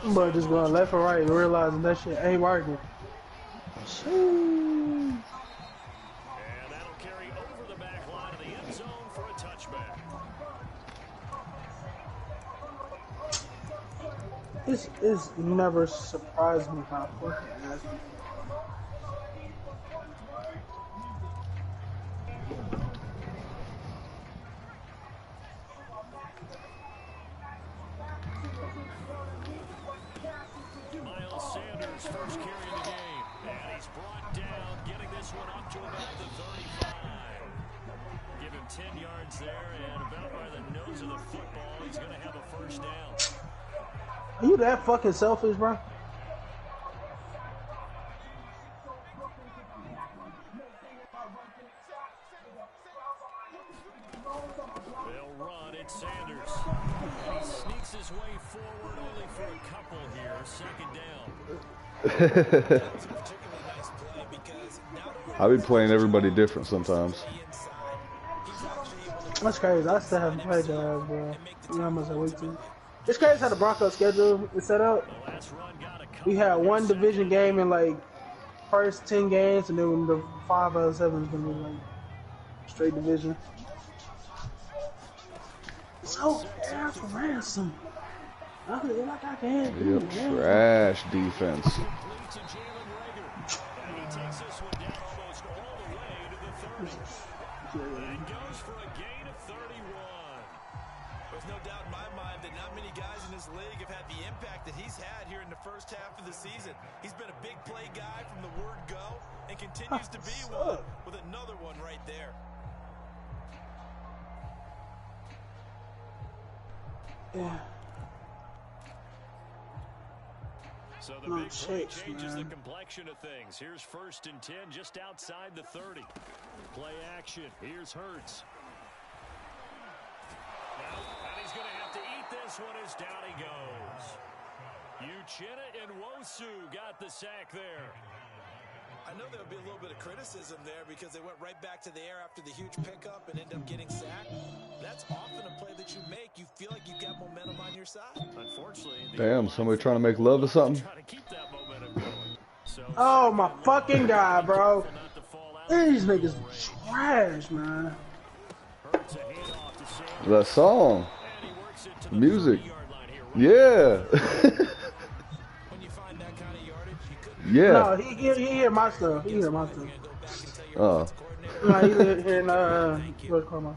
But just going left and right and realizing that shit ain't working. And that'll carry over the back line of the end zone for a touchback. It's never surprised me how fucking ass. Miles Sanders first carry of the game. And he's brought down, getting this one up to about the 35. Give him 10 yards there, and about by the nose of the football, he's going to have a first down. Are you that fucking selfish, bro? They'll run. It's Sanders. And he sneaks his way forward only for a couple here. Second down. I'll be playing everybody different sometimes. That's crazy. I still haven't played your ass, bro. You know how much I wait to. It's crazy how the Broncos schedule is set up. We had one division game in like first 10 games, and then the 5 out of 7 is gonna be like straight division. So ass ransom. I feel like I can't do it. Yep, trash defense. And goes for a gain of 31. There's no doubt in my mind that not many guys in this league have had the impact that he's had here in the first half of the season. He's been a big play guy from the word go and continues to be one with another one right there. Yeah. So the big play changes the complexion of things. Here's 1st and 10 just outside the 30. Play action. Here's Hurts. And he's going to have to eat this one as down he goes. Uchenna and Wosu got the sack there. I know there'll be a little bit of criticism there because they went right back to the air after the huge pickup and ended up getting sacked. That's often a play that you make. You feel like you've got momentum on your side. Unfortunately, damn, somebody trying to make love or something? Oh my fucking god, bro. These niggas trash, man. That song. Music. Yeah. Yeah. No, he hear my stuff. He hear my stuff. Oh. No, he live here in what's called my.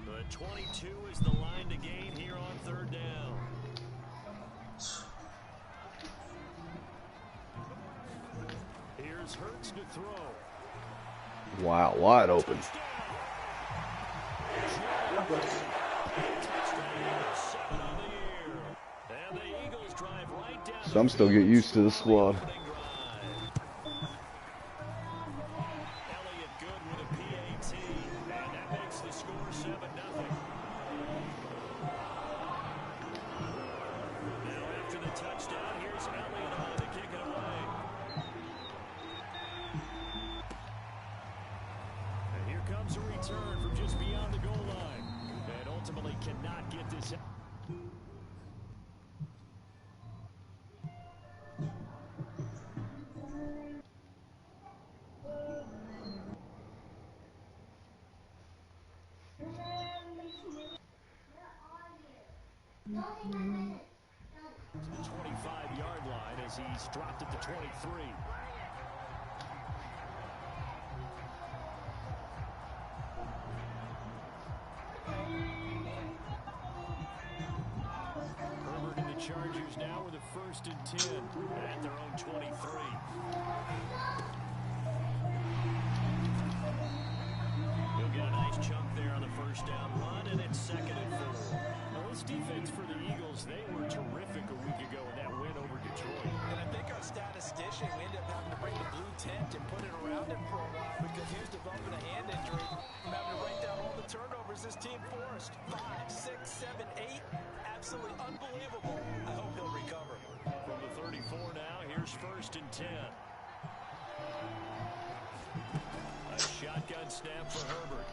But 22 is the line to gain here on 3rd down. Here's Hurts to throw. Wow, wide open. Some still get used to the squad. A return from just beyond the goal line, and ultimately cannot get this. 25-yard line as he's dropped at the 23. Herbert and the Chargers now with a 1st and 10 at their own 23. He'll get a nice chunk there on the 1st down run, and it's 2nd and 4. Now, this defense for the Eagles, they were terrific a week ago in that win over Detroit. And I think our statistician, we ended up having to bring the blue tent and put it around him for a while because he was developing a hand injury. I'm having to write down all the turnovers this team forced. 5, 6, 7, 8. Absolutely unbelievable. I hope he'll recover. From the 34 now, here's 1st and 10. A shotgun snap for Herbert.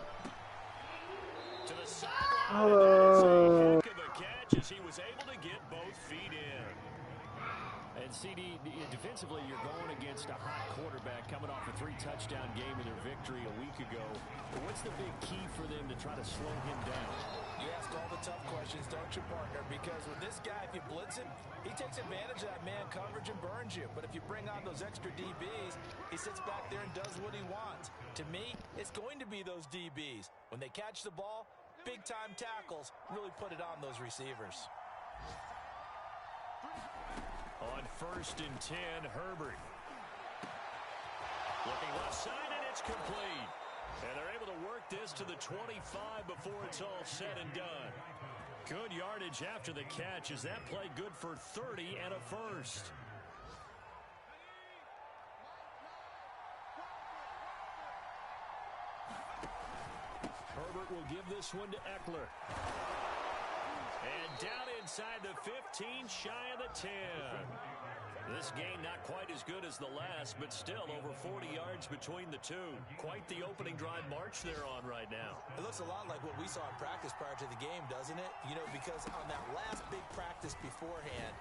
To the sideline. And that is a heck of a catch as he was able to get both feet in. And CD, defensively, you're going against a hot quarterback coming off a 3-touchdown game in their victory a week ago. But what's the big key for them to try to slow him down? You ask all the tough questions, don't you, partner? Because with this guy, if you blitz him, he takes advantage of that man coverage and burns you. But if you bring on those extra DBs, he sits back there and does what he wants. To me, it's going to be those DBs. When they catch the ball, big-time tackles really put it on those receivers. On 1st and 10, Herbert. Looking left side, and it's complete. And they're able to work this to the 25 before it's all said and done. Good yardage after the catch. Is that play good for 30 and a first? Herbert will give this one to Eckler. And down inside the 15, shy of the 10. This game not quite as good as the last, but still over 40 yards between the two. Quite the opening drive march they're on right now. It looks a lot like what we saw in practice prior to the game, doesn't it? You know, because on that last big practice beforehand,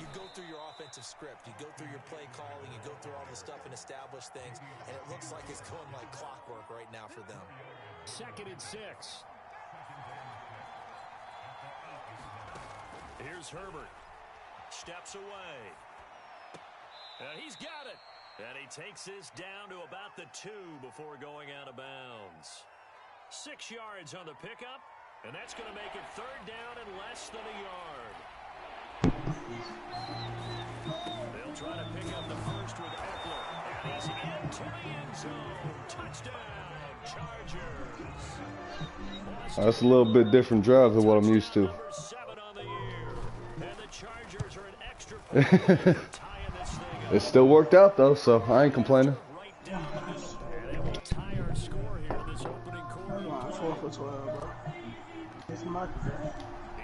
you go through your offensive script. You go through your play calling. You go through all the stuff and establish things. And it looks like it's going like clockwork right now for them. 2nd and 6. Here's Herbert. Steps away. He's got it. And he takes this down to about the 2 before going out of bounds. 6 yards on the pickup. And that's going to make it 3rd down and less than a yard. They'll try to pick up the first with Eckler. And he's into the end zone. Touchdown, Chargers. That's a little bit different drive than what I'm used to. Number 7 on the year. And the Chargers are an extra point tying this thing up. It still worked out though, so I ain't complaining. Right down the middle. And they will tie our score here in this opening quarter. Come on, 4 for 12, bro. It's my turn.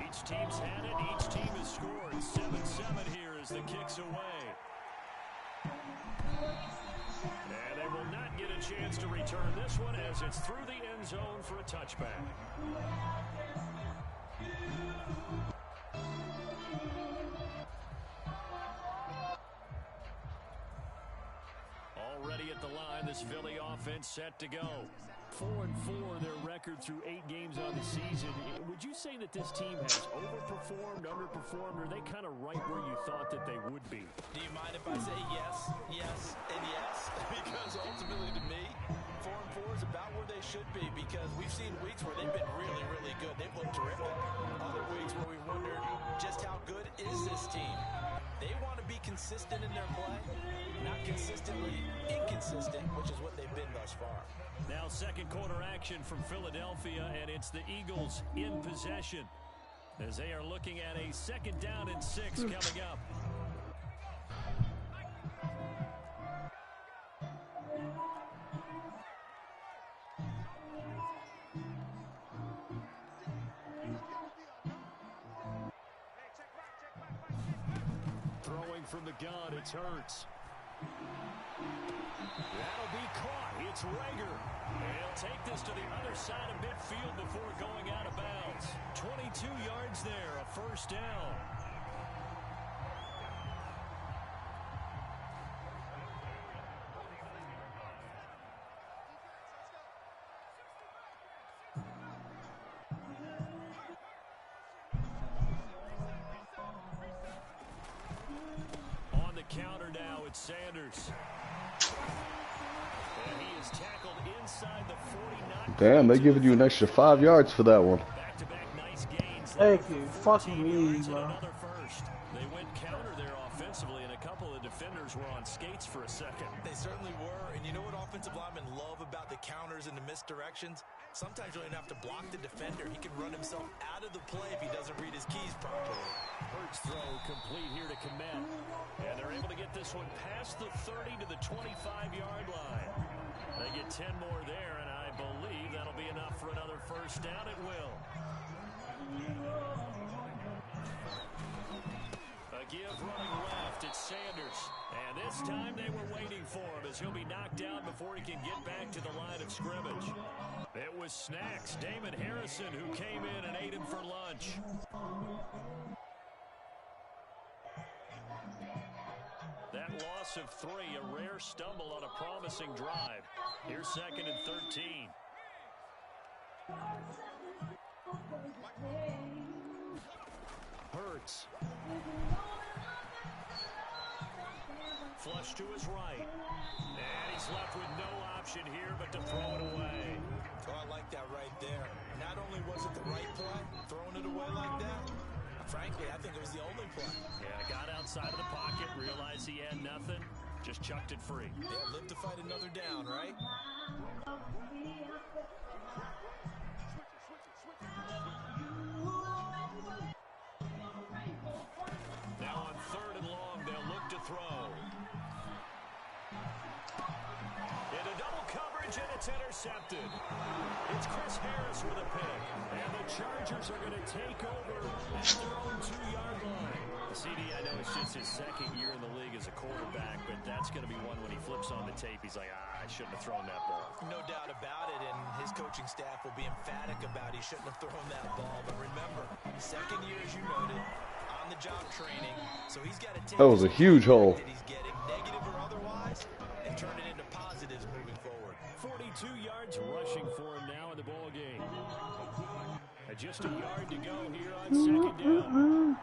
Each team's had it. Each team has scored. 7-7 here as the kick's away. And they will not get a chance to return this one as it's through the end zone for a touchback. Already at the line, this Philly offense set to go. 4-4 their record through 8 games on the season. Would you say that this team has overperformed, underperformed, or are they kind of right where you thought that they would be? Do you mind if I say yes, yes, and yes? Because ultimately to me, 4-4 is about where they should be because we've seen weeks where they've been really, really good. They've looked terrific. Other weeks where we wondered just how good is this team. They want to be consistent in their play, not consistently inconsistent, which is what they've been thus far. Now 2nd quarter action from Philadelphia, and it's the Eagles in possession as they are looking at a 2nd down and 6 coming up. Throwing from the gun, it's Hurts. That'll be caught. It's Rager. And he'll take this to the other side of midfield before going out of bounds. 22 yards there, a 1st down. On the counter now, it's Sanders. And he is tackled inside the 40. Damn, they giving you an extra 5 yards for that one. Back-to-back nice gains. Thank you. Fucking me, Yards and bro. another first. They went counter there offensively, and a couple of defenders were on skates for a second. They certainly were, and you know what offensive linemen love about the counters and the misdirections? Sometimes you don't even have to block the defender. He can run himself out of the play if he doesn't read his keys properly. Hurts throw complete here to Kmet. And they're able to get this one past the 30 to the 25-yard line. They get 10 more there, and I believe that'll be enough for another 1st down. It will. A give running left. It's Sanders. And this time they were waiting for him as he'll be knocked down before he can get back to the line of scrimmage. It was Snacks, Damon Harrison, who came in and ate in for lunch. That loss of 3, a rare stumble on a promising drive. Here's 2nd and 13. Hurts. Flush to his right. And he's left with no option here but to throw it away. Oh, I like that right there. Not only was it the right play, throwing it away like that, frankly, I think it was the only play. Yeah, got outside of the pocket, realized he had nothing, just chucked it free. Yeah, live to fight another down, right? Now on 3rd and long, they'll look to throw. Into double coverage, and it's intercepted. It's Chris Harris with a pick. And the Chargers are going to take over at their own 2-yard line. CD, I know it's just his 2nd year in the league as a quarterback, but that's going to be one when he flips on the tape. He's like, I shouldn't have thrown that ball. No doubt about it, and his coaching staff will be emphatic about he shouldn't have thrown that ball. But remember, 2nd year, as you noted, on-the-job training, so he's got to take That was a huge hole. that he's getting, negative or otherwise, and turn it into positives moving forward. 42 yards rushing for him now in the ball game. And just a yard to go here on 2nd down.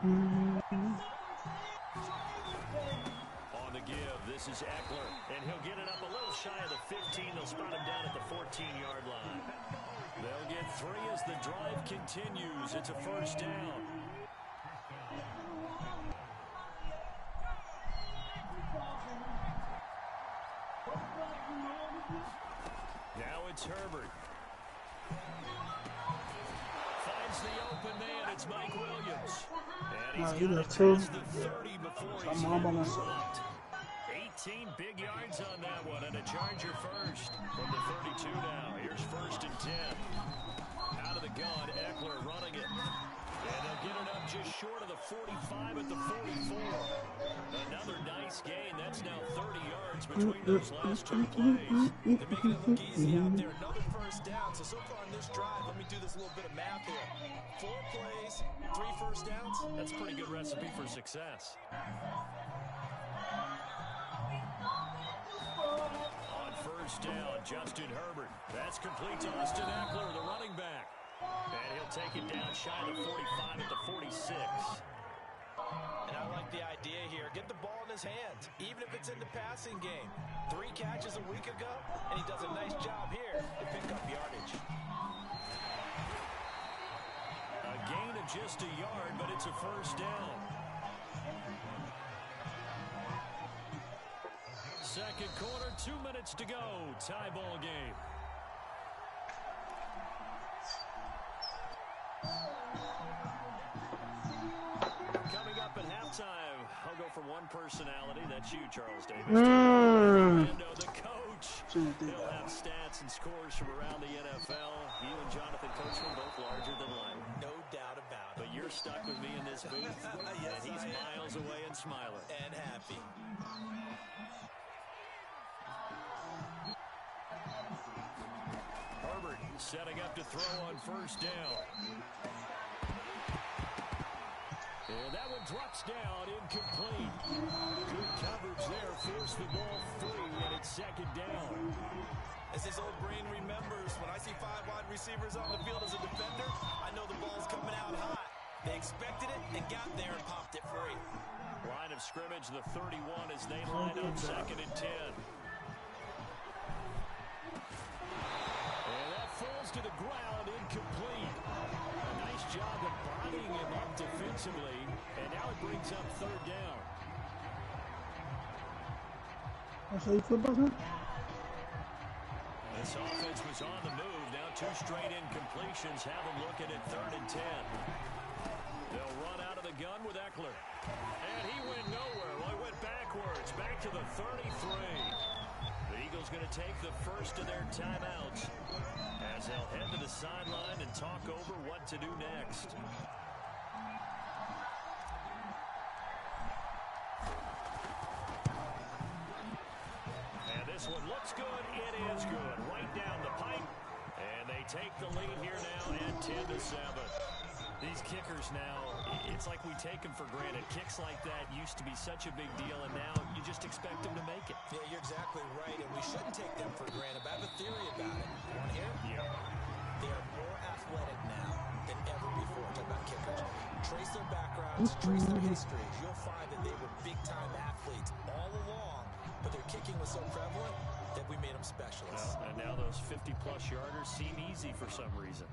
On the give, this is Eckler, and he'll get it up a little shy of the 15. They'll spot him down at the 14-yard line. They'll get 3 as the drive continues. It's a 1st down. Now it's Herbert. Finds the open man. It's Mike Williams. And he's got it past the 30 before he's stopped. 18 big yards on that one, and a Charger first from the 32 now. Here's 1st and 10. Out of the gun, Eckler running it. And they'll get it up just short of the 45 at the 44. Another nice gain. That's now 30 yards between those last 2 plays. They're making it look easy out there. Another 1st down. So far on this drive, let me do this little bit of math here. 4 plays, 3 1st downs. That's a pretty good recipe for success. On 1st down, Justin Herbert. That's complete to Austin Eckler, the running back. And he'll take it down shy of the 45 at the 46. And I like the idea here. Get the ball in his hands, even if it's in the passing game. 3 catches a week ago, and he does a nice job here to pick up yardage. A gain of just a yard, but it's a 1st down. 2nd quarter, 2 minutes to go. Tie ball game. Coming up at halftime, I'll go for one personality. That's you, Charles Davis. The coach. He'll have stats and scores from around the NFL. You and Jonathan Coachman both larger than life. No doubt about it. But you're stuck with me in this booth, Yes, and he's miles away and smiling. And happy. Herbert setting up to throw on 1st down. And that one drops down, incomplete. Good coverage there, forced the ball free, and it's 2nd down. As his old brain remembers, when I see 5 wide receivers on the field as a defender, I know the ball's coming out hot. They expected it and got there and popped it free. Line of scrimmage, the 31 as they line up 2nd and 10. And that falls to the ground, incomplete. A nice job of bodying him up defensively, and now it brings up 3rd down. This offense was on the move. Now 2 straight incompletions have them looking at 3rd and 10. They'll run out of the gun with Eckler. And he went nowhere. Well, he went backwards, back to the 33. The Eagles going to take the first of their timeouts as they'll head to the sideline and talk over what to do next. And this one looks good. It is good. Right down the pipe. And they take the lead here now at 10-7. These kickers now, it's like we take them for granted. Kicks like that used to be such a big deal, and now you just expect them to make it. Yeah, you're exactly right, and we shouldn't take them for granted. But I have a theory about it. You want to hear? Yeah. They are more athletic now than ever before. Talk about kickers. Trace their backgrounds, trace their histories. You'll find that they were big-time athletes all along, but their kicking was so prevalent that we made them specialists. Well, and now those 50-plus yarders seem easy for some reason.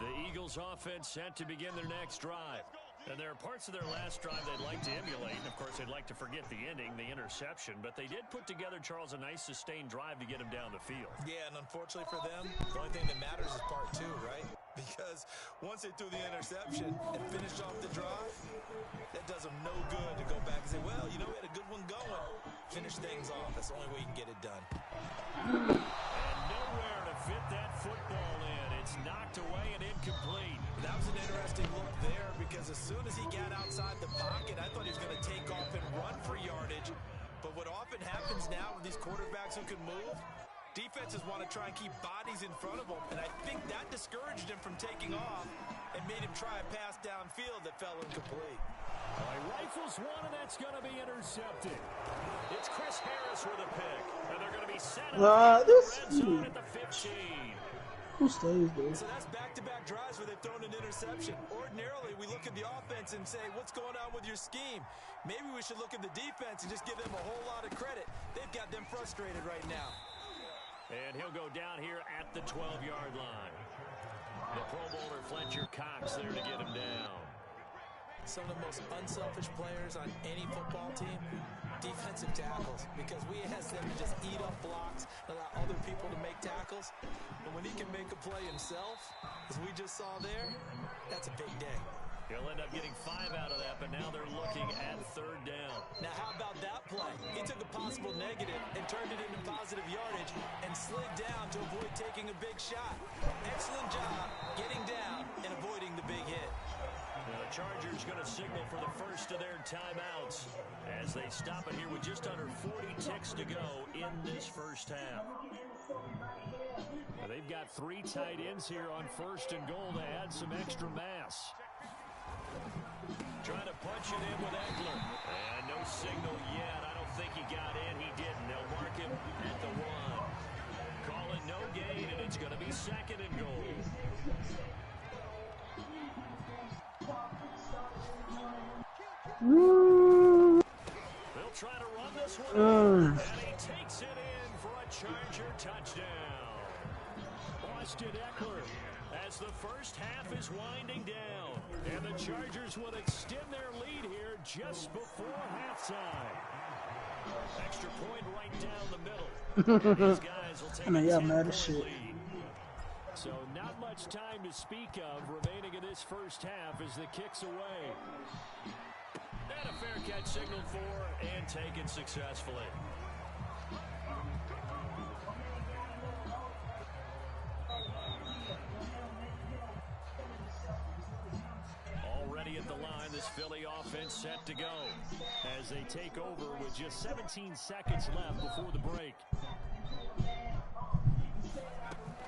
The Eagles offense set to begin their next drive. And there are parts of their last drive they'd like to emulate. And, of course, they'd like to forget the ending, the interception. But they did put together, Charles, a nice sustained drive to get him down the field. Yeah, and unfortunately for them, the only thing that matters is part two, right? Because once they threw the interception and finished off the drive, that does them no good to go back and say, well, you know, we had a good one going. Finish things off. That's the only way you can get it done. And nowhere to fit that football in. It's knocked away and incomplete. That was an interesting look there because as soon as he got outside the pocket, I thought he was going to take off and run for yardage. But what often happens now with these quarterbacks who can move, defenses want to try and keep bodies in front of them, and I think that discouraged him from taking off and made him try a pass downfield that fell incomplete. He rifles one, and that's going to be intercepted. It's Chris Harris with a pick, and they're going to be set up in the red zone at the 15. Who stays there? So that's back-to-back drives where they've thrown an interception. Ordinarily, we look at the offense and say, what's going on with your scheme? Maybe we should look at the defense and just give them a whole lot of credit. They've got them frustrated right now. And he'll go down here at the 12-yard line. The Pro Bowler Fletcher Cox there to get him down. Some of the most unselfish players on any football team, defensive tackles, because we ask them to just eat up blocks, allow other people to make tackles. And when he can make a play himself, as we just saw there, that's a big day. He'll end up getting 5 out of that, but now they're looking at third down. Now, how about that play? He took a possible negative and turned it into positive yardage and slid down to avoid taking a big shot. Excellent job getting down and avoiding the big hit. The Chargers going to signal for the first of their timeouts as they stop it here with just under 40 ticks to go in this first half. They've got 3 tight ends here on first and goal to add some extra mass. Trying to punch it in with Eckler. And no signal yet. I don't think he got in. He didn't. They'll mark him at the 1. Call it no gain, and it's going to be second and goal. They'll try to run this one, and he takes it in for a Charger touchdown. Austin Eckler, as the first half is winding down, and the Chargers will extend their lead here just before halftime. Extra point right down the middle. These guys will take a 10-point lead. So not much time to speak of remaining in this first half as the kick's away. And a fair catch signaled for and taken successfully. Already at the line, this Philly offense set to go as they take over with just 17 seconds left before the break.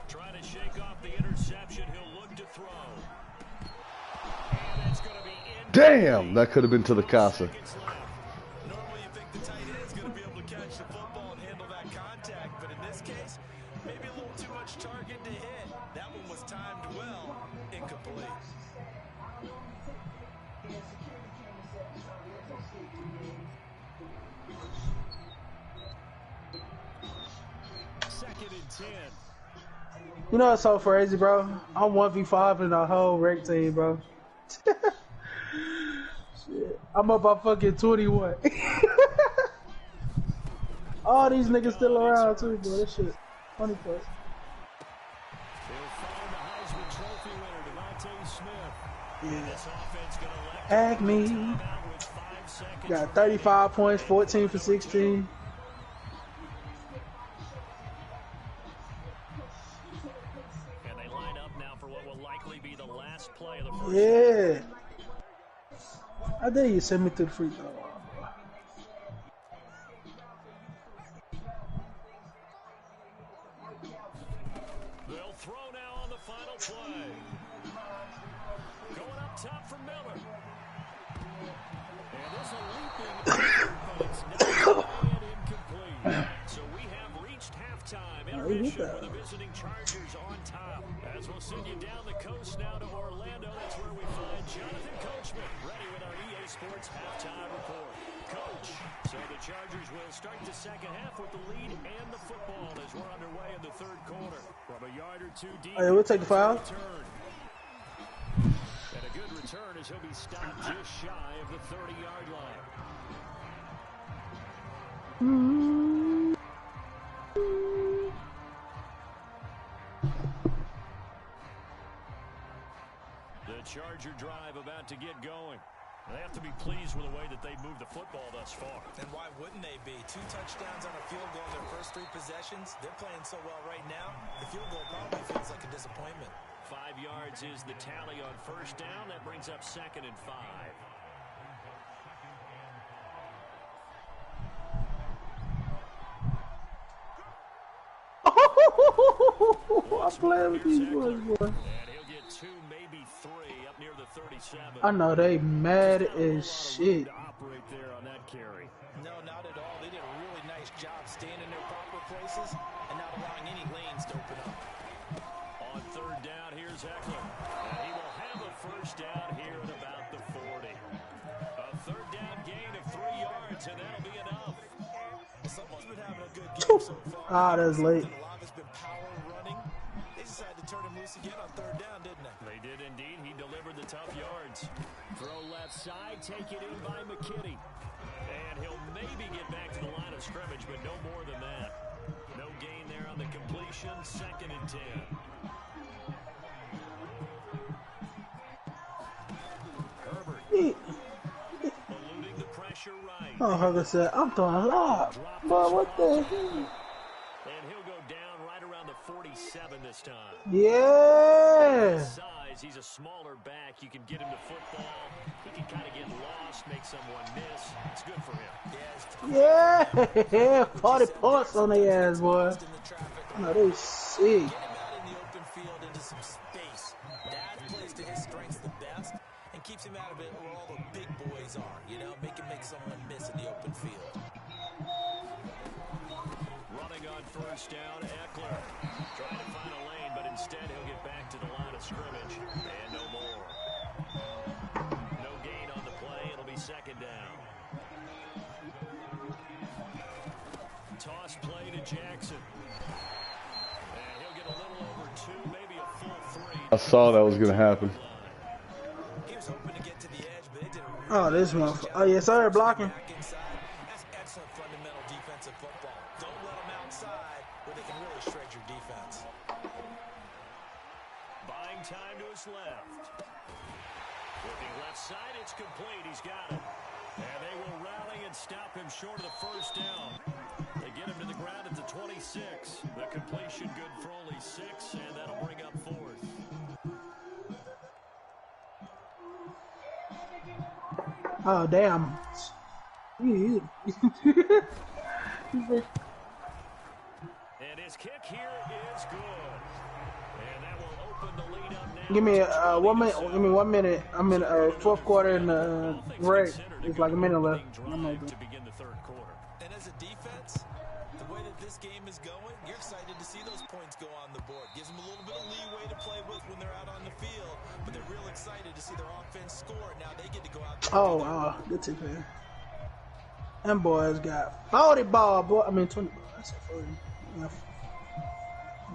Trying to shake off the interception. He'll look to throw. And it's going to be in. Damn, that could have been to the Casa. Normally you think the tight end's going to be able to catch the football and handle that contact, but in this case, maybe a little too much target to hit. That one was timed well, incomplete. Second and 10. You know what's so crazy, bro? I'm 1v5 in the whole rec team, bro. Shit. I'm up by fucking 21. All these niggas still around too, bro. This shit funny for us. They'll find the Heisman Trophy winner, Devontae Smith. Yeah. This offense going to elect Ag to me. time out with 5 seconds Got 35 points, 14 for 16. And they line up now for what will likely be the last play of the first. Yeah. I dare you send me to the free throw. final play. Going up top for Miller. And there's a leaping, but it's not and incomplete. So we have reached halftime. Intermission with the visiting Chargers on top. As we'll send you down the coast now to Orlando, that's where we find Jonathan Coachman, ready with our EA Sports halftime report. Coach, so the Chargers will start the second half with the lead and the football as we're underway in the third quarter. From a yard or two deep. Hey, we'll take the foul. And a good return as he'll be stopped just shy of the 30-yard line. The Charger drive about to get going. They have to be pleased with the way that they've moved the football thus far. And why wouldn't they be? 2 touchdowns on a field goal in their first 3 possessions. They're playing so well right now, the field goal probably feels like a disappointment. 5 yards is the tally on first down. That brings up 2nd and 5. I'm playing with these boys, boy. And he'll get 2, maybe 3 up near the 37. I know they mad as shit. To operate there on that carry. No, not at all. They did a really nice job staying in their proper places and not allowing any lanes to open up. On third down, here's Eckler. And he will have a first down here at about the 40. A third down gain of 3 yards, and that'll be enough. Someone's been having a good game so far. Ah, that's late. A lot has been power running. They decided to turn him loose again on third down, didn't they? They did indeed. He delivered the tough yards. Throw left side, take it in by McKinney. And he'll maybe get back to the line of scrimmage, but no more than that. No gain there on the completion. 2nd and 10. Herbert. Eluding the pressure right. Oh, like I said, I'm throwing a lot. But what the hell? And he'll go down right around the 47 this time. Yeah. Size, he's a smaller back. You can get him to football. He can kind of get lost, make someone miss. It's good for him. Yeah. 40 points on their ass, boy. No, they sick. Get him out in the open field into some space. That plays to his strengths the best and keeps him out of it where all the big boys are. You know, make someone miss in the open field. Running on first down, Eckler. Trying to find a lane, but instead he'll get back to the line of scrimmage. And no more. No gain on the play. It'll be 2nd down. Toss play to Jackson. And he'll get a little over 2, maybe a full 3. I saw that was going to happen. He was hoping to get to the edge, but it didn't really Oh, this one. Oh, yes, sir. Blocking. back inside. That's excellent fundamental defensive football. Don't let them outside where they can really shred your defense. Buying time to his left. Looking left side, it's complete. He's got it. And they will rally and stop him short of the first down. They get him to the ground at the 26. The completion good for only 6, and that'll bring up 4th. Oh, damn. And his kick here is good. And that will open the lead up now. Give me 1 minute. Give me 1 minute. I'm in fourth quarter in the break. It's like a minute left. To begin the third quarter. And as a defense, the way that this game is going, you're excited to see those points go on the board. Gives them a little bit of leeway to play with when they're out on the field, but they're real excited to see their offense score. Now they get to go out there. Oh, good tip man. Them boys got 40 ball, boy. I mean 20 ball. I said 40. Yeah.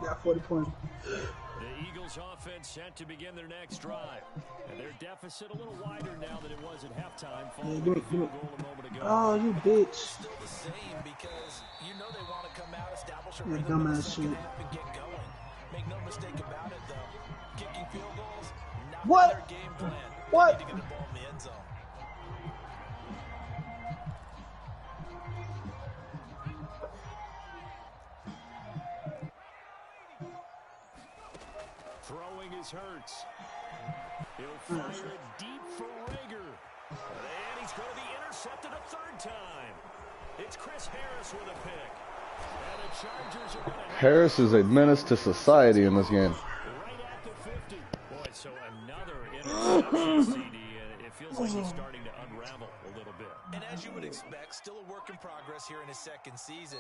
Got 40 points. The Eagles offense set to begin their next drive. And their deficit a little wider now than it was at halftime. Yeah, give me. Goal a moment ago. Oh, you bitch. Still the same because you know they want to come out, establish a Yeah, rhythm in the dumbass second shit. half and get going. Make no mistake about it, though. Kicking field goals, not What? their game plan. What? They need to get the ball in the end zone. Throwing is Hurts. He'll fire it deep for Rager. And he's going to be intercepted a 3rd time. It's Chris Harris with a pick. And the Chargers are going to Harris is a menace to society in this game. right at the so another interception, CD, and it feels like he's starting to unravel a little bit. And as you would expect, still a work in progress here in his second season.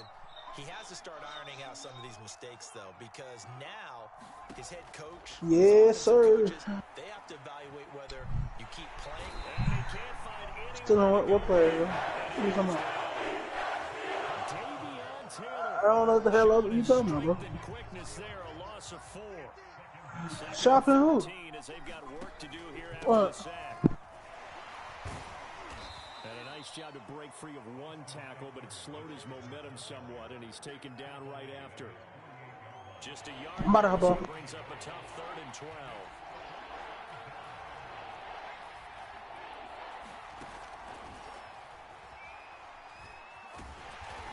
He has to start ironing out some of these mistakes, though, because now his head coach, yes, sir. coaches, they have to evaluate whether you keep playing. And he can't find any. Still on what player? What are you talking about? I don't know what the hell you talking about, bro. Shopping who? What? And a nice job to break free of one tackle, but it slowed his momentum somewhat, and he's taken down right after. Just a yard brings up a tough 3rd and 12.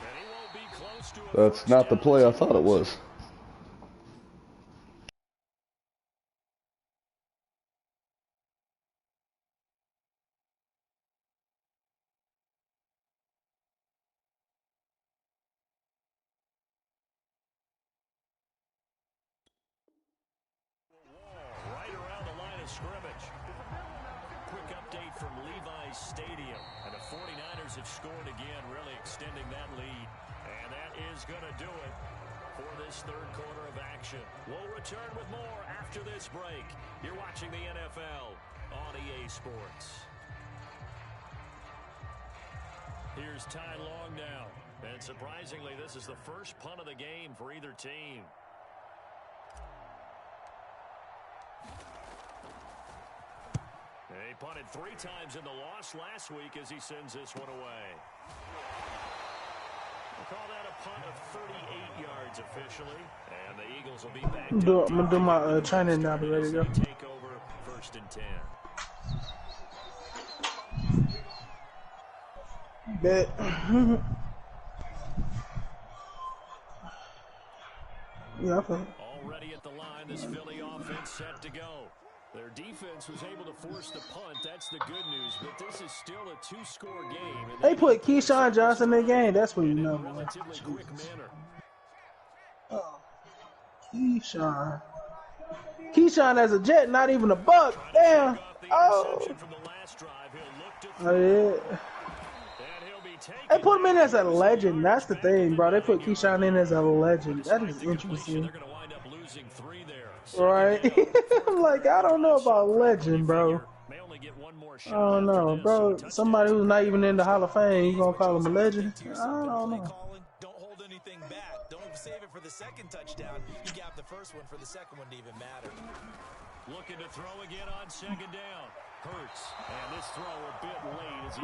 And he won't be close to a That's not the play I thought it was. Right around the line of scrimmage. Quick update from Levi's Stadium. And the 49ers have scored again, really extending that lead. And that is going to do it for this 3rd quarter of action. We'll return with more after this break. You're watching the NFL on EA Sports. Here's Ty Long now. And surprisingly, this is the first punt of the game for either team. He punted 3 times in the loss last week as he sends this one away. We'll call that a punt of 38 yards officially. And the Eagles will be back. I'm going to do my China now. Be ready to go. Take over 1st and 10. Bet. Yeah, I feel it. Already at the line, this Philly offense set to go. Their defense was able to force the punt. That's the good news, but this is still a 2-score game. And They put Keyshawn Johnson in the game. That's what you know. Relatively quick manner. Oh, Keyshawn. Keyshawn as a Jet, not even a Buck. Damn. Oh. Oh, yeah. They put him in as a legend. That's the thing, bro. They put Keyshawn in as a legend. That is interesting. Right? I'm like, I don't know about legend, bro. I don't know, bro. Somebody who's not even in the Hall of Fame, you gonna call him a legend? I don't know. Don't hold anything back. Don't save it for the second touchdown. You got the first one for the second one to even matter. Looking to throw again on 2nd down. Hurts. And this throw a bit late as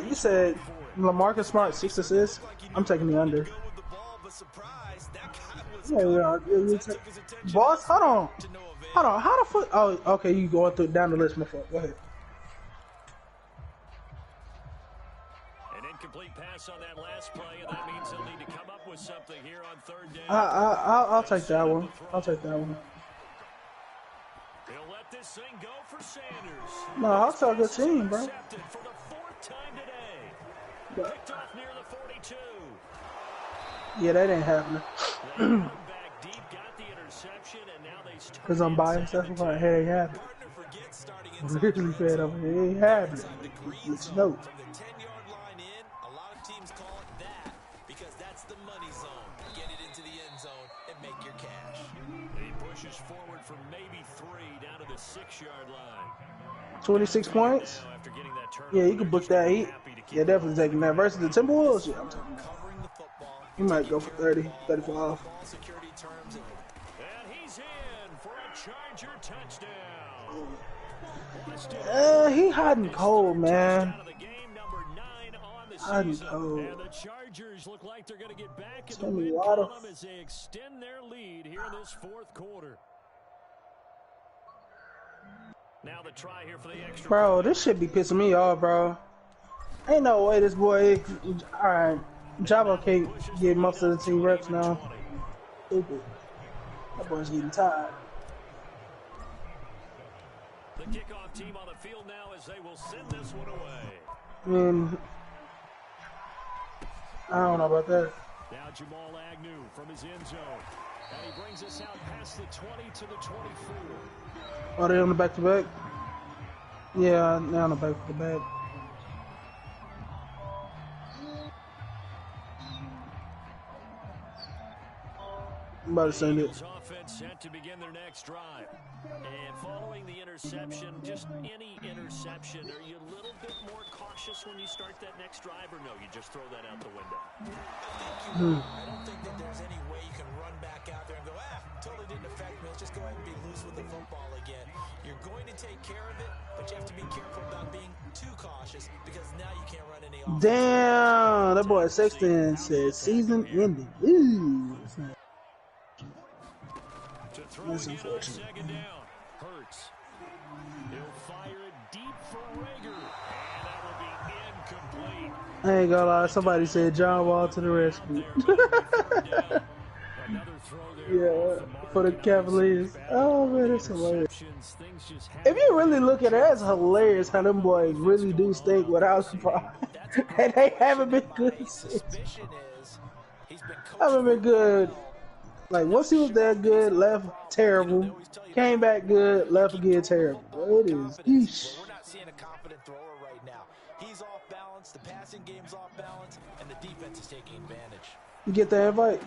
You said LaMarcus Smart 6 assists. I'm taking the under. Yeah. Boss, hold on. How the fuck? Oh, okay. You going through down the list, my fault. Go ahead. An incomplete pass on that last play, and that means they'll need to come up with something here on 3rd down. I'll take that one. I'll take that one. He'll let this thing go for Sanders. No, Hawks are a good team, bro. For the 4th time today. Picked off near the 42. Yeah, that ain't happening. Because I'm biased, that's why it ain't happening. I'm really fed up. It ain't happening. It's no. From the 10-yard line in, a lot of teams call it that because that's the money zone. Get it into the end zone and make your cash. He pushes forward from maybe 3 down to the 6-yard line. 26 points? Yeah, you can book that. Yeah, definitely taking that. Versus the Timberwolves? Yeah, I'm taking that. He might go for 30, 35. And he's in for a Charger touchdown. He hot and cold, man. Hot and cold. And the Chargers look like they're going to get back in the win column as they extend their lead here in this 4th quarter. Now the try here for the extra. Bro, this shit be pissing me off, bro. Ain't no way this boy. All right, Jabo can't get most of the team reps now. Stupid. That boy's getting tired. The kickoff team on the field now as they will send this one away. I mean, I don't know about that. Now Jamal Agnew from his end zone. And he brings us out past the 20 to the 24. Are they on the back-to-back? Yeah, now on the back-to-back. I'm about to send it. Eagles offense set to begin their next drive. And following the interception, just any interception, are you a little bit more cautious when you start that next drive, or no, you just throw that out the window? I think you will. I don't think that there's any way you can run back out there and go, totally didn't affect me. Let's just go ahead and be loose with the football again. You're going to take care of it, but you have to be careful about being too cautious because now you can't run any offense. Damn, that boy Sexton said season ending. Ooh. That's unfortunate. Second down. Hurts. He'll fire it deep for Rager. And that will be incomplete. I ain't gonna lie, somebody said John Wall to the rescue. Yeah, for the Cavaliers. Oh man, that's hilarious. If you really look at it, that's hilarious how them boys really do stink without LeBron. And they haven't been good since. Haven't been good. Like, once he was that good, left terrible. Came back good, left again terrible. It is. Yeesh. We're not seeing a confident thrower right now. He's off balance, the passing game's off balance, and the defense is taking advantage. You get the invite?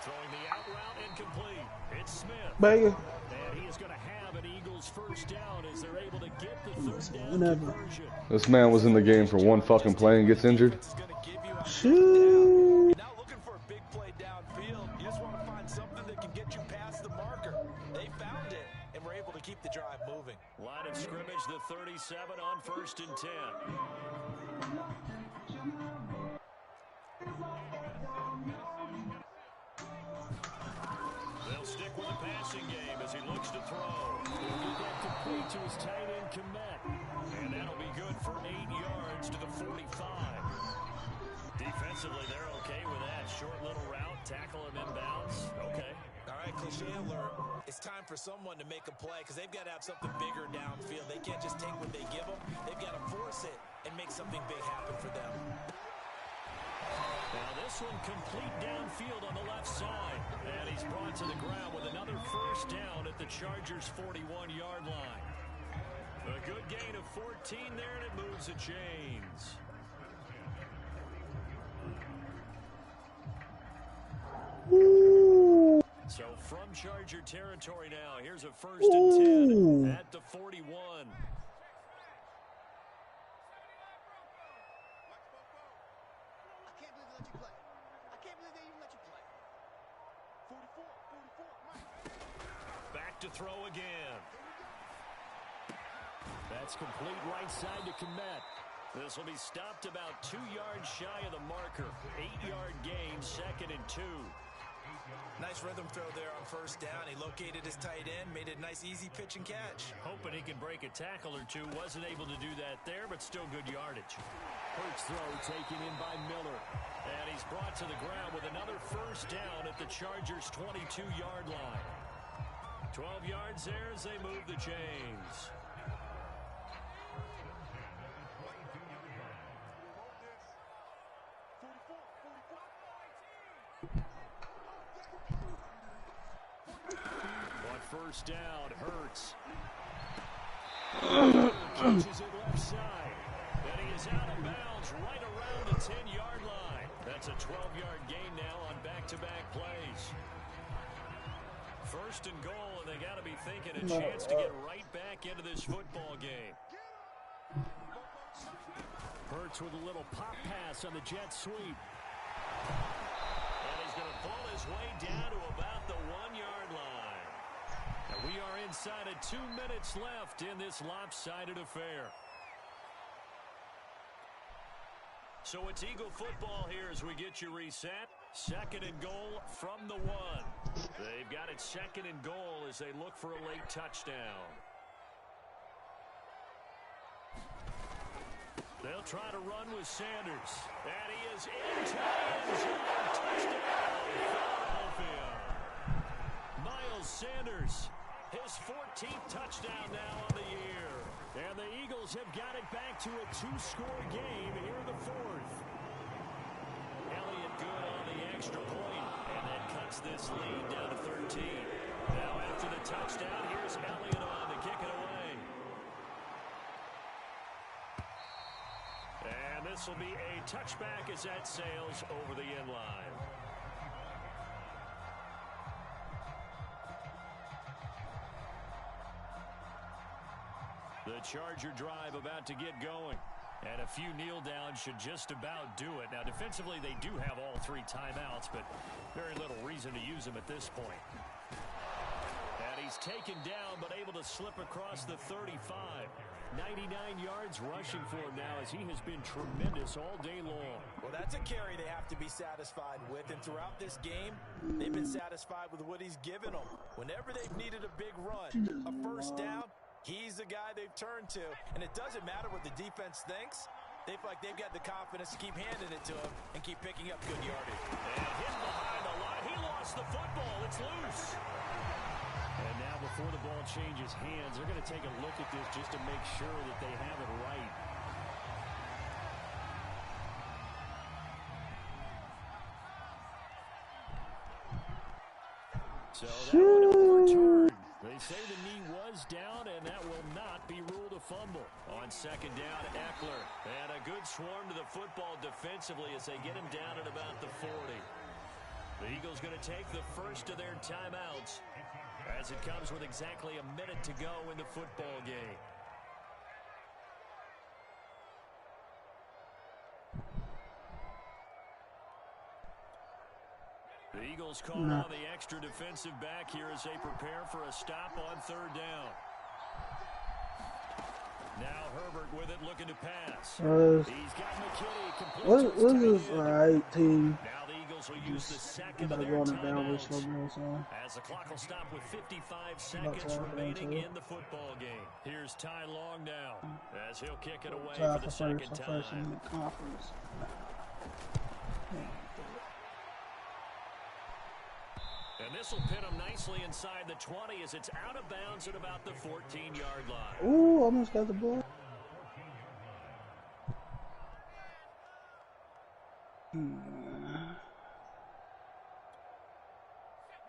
Throwing the out route incomplete. It's Smith. Banger. And he is going to have an Eagles first down as they're able to get the third down conversion. This man was in the game for one fucking play and gets injured. Shoot. Now looking for a big play downfield. You just want to find something that can get you past the marker. They found it, and were able to keep the drive moving. Line of scrimmage, the 37 on 1st and 10. They'll stick with the passing game as he looks to throw. He'll get that complete to his tight end, Komet. And that'll be good for 8 yards to the 45. Defensively, they're okay with that. Short little route, tackle him inbounds. Okay. All right, cliche alert. It's time for someone to make a play because they've got to have something bigger downfield. They can't just take what they give them. They've got to force it and make something big happen for them. Now this one complete downfield on the left side. And he's brought to the ground with another first down at the Chargers' 41-yard line. A good gain of 14 there, and it moves the chains. Ooh. So from Charger territory now, here's a 1st and 10 at the 41. Back to throw again. That's complete right side to Komet. This will be stopped about 2 yards shy of the marker. 8-yard gain, 2nd and 2. Nice rhythm throw there on 1st down. He located his tight end, made it a nice easy pitch and catch. Hoping he can break a tackle or two. Wasn't able to do that there, but still good yardage. Hurts throw taken in by Miller. And he's brought to the ground with another first down at the Chargers' 22-yard line. 12 yards there as they move the chains. On 1st down, Hurts. Catches it left side. And he is out of bounds right around the 10-yard line. That's a 12-yard gain now on back-to-back plays. 1st and goal, and they got to be thinking a chance to get right back into this football game. Hurts with a little pop pass on the jet sweep. And he's going to pull his way down to about the 1-yard line. And we are inside of 2 minutes left in this lopsided affair. So it's Eagle football here as we get you reset. 2nd and goal from the 1. They've got it 2nd and goal as they look for a late touchdown. They'll try to run with Sanders. And he is into the end zone. Touchdown, Philadelphia. Miles Sanders, his 14th touchdown now on the year. And the Eagles have got it back to a 2-score game here in the 4th. Elliott good on the extra point, and that cuts cuts this lead down to 13. Now after the touchdown, here's Elliott on to kick it away. And this will be a touchback as that sails over the end line. The Charger drive about to get going. And a few kneel downs should just about do it. Now, defensively, they do have all 3 timeouts, but very little reason to use them at this point. And he's taken down, but able to slip across the 35. 99 yards rushing for him now as he has been tremendous all day long. Well, that's a carry they have to be satisfied with, and throughout this game, they've been satisfied with what he's given them. Whenever they've needed a big run, a first down, he's the guy they've turned to, and it doesn't matter what the defense thinks. They feel like they've got the confidence to keep handing it to him and keep picking up good yardage. And hit behind the line. He lost the football. It's loose. And now before the ball changes hands, they're going to take a look at this just to make sure that they have it right. So that would overturn. They say the knee was down, and that will not be ruled a fumble. On second down, Eckler. And a good swarm to the football defensively as they get him down at about the 40. The Eagles going to take the first of their timeouts as it comes with exactly a minute to go in the football game. The Eagles call on the extra defensive back here as they prepare for a stop on third down. Now Herbert with it, looking to pass. He's got McKinney. What is this right team? Now the Eagles will use the second of their timeouts as the clock will stop with 55 seconds remaining in the football game. Here's Ty Long now as he'll kick it away for the second time. And this will pin him nicely inside the 20 as it's out of bounds at about the 14-yard line. Ooh, almost got the ball.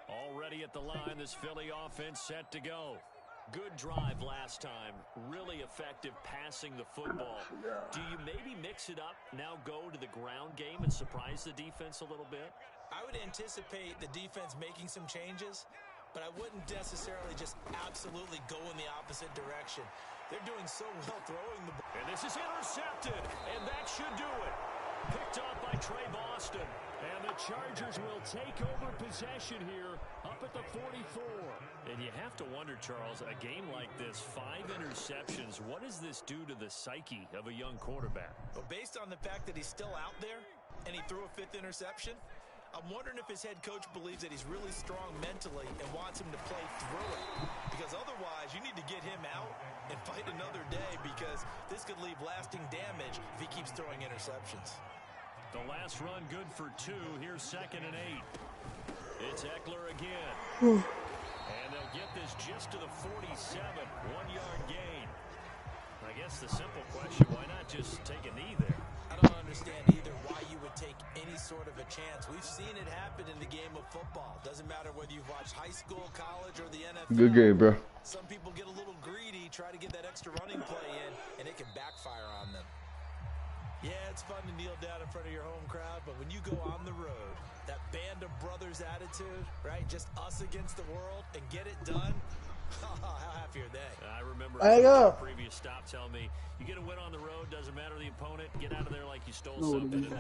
Already at the line, this Philly offense set to go. Good drive last time. Really effective passing the football. Do you maybe mix it up, now go to the ground game and surprise the defense a little bit? I would anticipate the defense making some changes, but I wouldn't necessarily just absolutely go in the opposite direction. They're doing so well throwing the ball. And this is intercepted, and that should do it. Picked off by Trey Boston. And the Chargers will take over possession here up at the 44. And you have to wonder, Charles, a game like this, 5 interceptions, what does this do to the psyche of a young quarterback? Well, based on the fact that he's still out there and he threw a 5th interception, I'm wondering if his head coach believes that he's really strong mentally and wants him to play through it. Because otherwise, you need to get him out and fight another day because this could leave lasting damage if he keeps throwing interceptions. The last run good for 2. Here's 2nd and 8. It's Eckler again. And they'll get this just to the 47. 1-yard gain. I guess the simple question, why not just take a knee there? I don't understand either why you would take any sort of a chance. We've seen it happen in the game of football. Doesn't matter whether you've watched high school, college, or the NFL. Good game, bro. Some people get a little greedy, try to get that extra running play in, and it can backfire on them. Yeah, it's fun to kneel down in front of your home crowd, but when you go on the road, that band of brothers attitude, right? Just us against the world and get it done. How happy are they? I remember a previous stop telling me, you get a win on the road, doesn't matter the opponent, get out of there like you stole something. And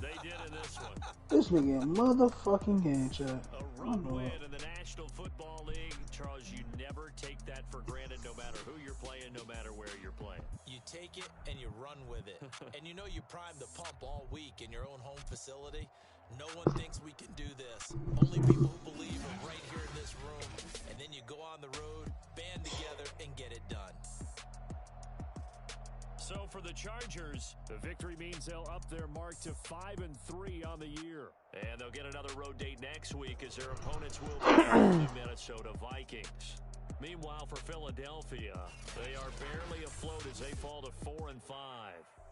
they did in this one. This nigga motherfucking game, chat. A road win in the National Football League. Charles, you never take that for granted no matter who you're playing, no matter where you're playing. You take it and you run with it. And you know you primed the pump all week in your own home facility. No one thinks we can do this. Only people who believe are right here in this room. And then you go on the road, band together, and get it done. So for the Chargers, the victory means they'll up their mark to 5-3 on the year. And they'll get another road date next week as their opponents will be the Minnesota Vikings. Meanwhile, for Philadelphia, they are barely afloat as they fall to 4-5.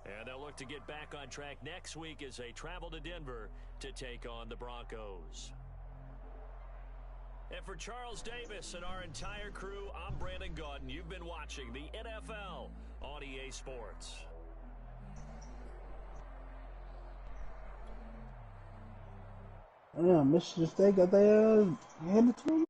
And they'll look to get back on track next week as they travel to Denver to take on the Broncos. And for Charles Davis and our entire crew, I'm Brandon Gaudin. You've been watching the NFL on EA Sports. Michigan State got their handed to them.